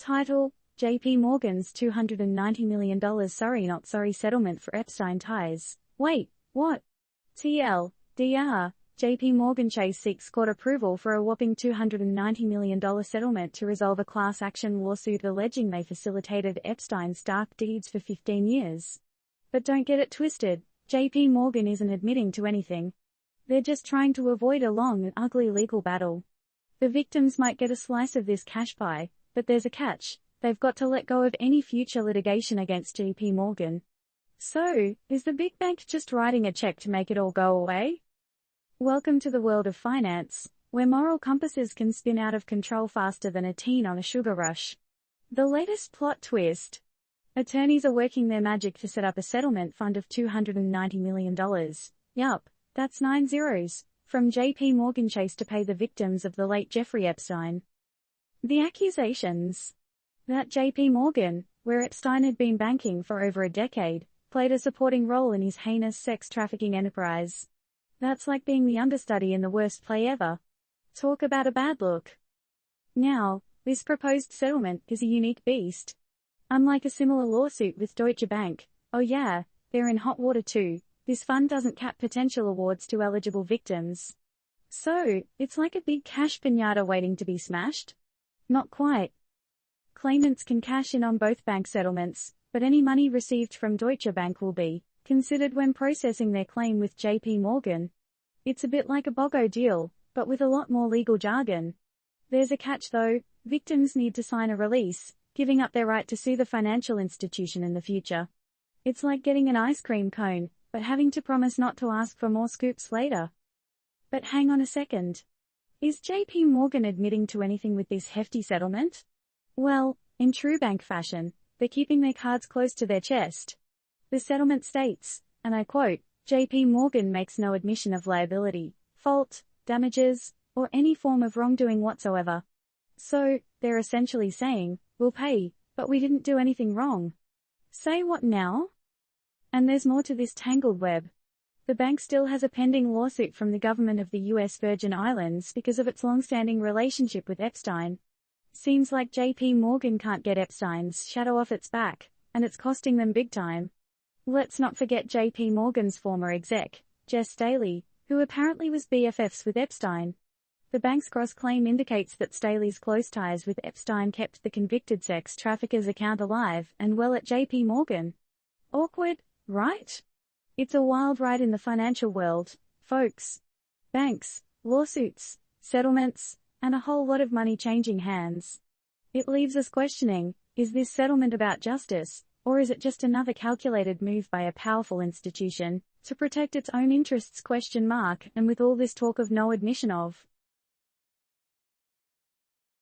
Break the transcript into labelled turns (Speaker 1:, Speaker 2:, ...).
Speaker 1: Title: JPMorgan's $290 million sorry not sorry settlement for Epstein ties. Wait, what? TLDR, JPMorgan Chase seeks court approval for a whopping $290 million settlement to resolve a class action lawsuit alleging they facilitated Epstein's dark deeds for 15 years. But don't get it twisted, JPMorgan isn't admitting to anything. They're just trying to avoid a long and ugly legal battle. The victims might get a slice of this cash pie, but there's a catch: they've got to let go of any future litigation against JPMorgan. So, is the big bank just writing a check to make it all go away? Welcome to the world of finance, where moral compasses can spin out of control faster than a teen on a sugar rush. The latest plot twist: attorneys are working their magic to set up a settlement fund of $290 million. Yup, that's 9 zeros, from JPMorgan Chase to pay the victims of the late Jeffrey Epstein. The accusations that JPMorgan, where Epstein had been banking for over a decade, played a supporting role in his heinous sex trafficking enterprise. That's like being the understudy in the worst play ever. Talk about a bad look. Now, this proposed settlement is a unique beast. Unlike a similar lawsuit with Deutsche Bank, oh yeah, they're in hot water too, this fund doesn't cap potential awards to eligible victims. So, it's like a big cash piñata waiting to be smashed? Not quite. Claimants can cash in on both bank settlements, but any money received from Deutsche Bank will be considered when processing their claim with JPMorgan. It's a bit like a BOGO deal, but with a lot more legal jargon. There's a catch though: victims need to sign a release, giving up their right to sue the financial institution in the future. It's like getting an ice cream cone, but having to promise not to ask for more scoops later. But hang on a second. Is JPMorgan admitting to anything with this hefty settlement? Well, in true bank fashion, they're keeping their cards close to their chest. The settlement states, and I quote, JPMorgan makes no admission of liability, fault, damages, or any form of wrongdoing whatsoever. So, they're essentially saying, we'll pay, but we didn't do anything wrong. Say what now? And there's more to this tangled web. The bank still has a pending lawsuit from the government of the US Virgin Islands because of its long-standing relationship with Epstein. Seems like JPMorgan can't get Epstein's shadow off its back, and it's costing them big time. Let's not forget JPMorgan's former exec, Jess Staley, who apparently was BFFs with Epstein. The bank's cross-claim indicates that Staley's close ties with Epstein kept the convicted sex trafficker's account alive and well at JPMorgan. Awkward, right? It's a wild ride in the financial world, folks. Banks, lawsuits, settlements, and a whole lot of money changing hands. It leaves us questioning, is this settlement about justice, or is it just another calculated move by a powerful institution to protect its own interests? And with all this talk of no admission of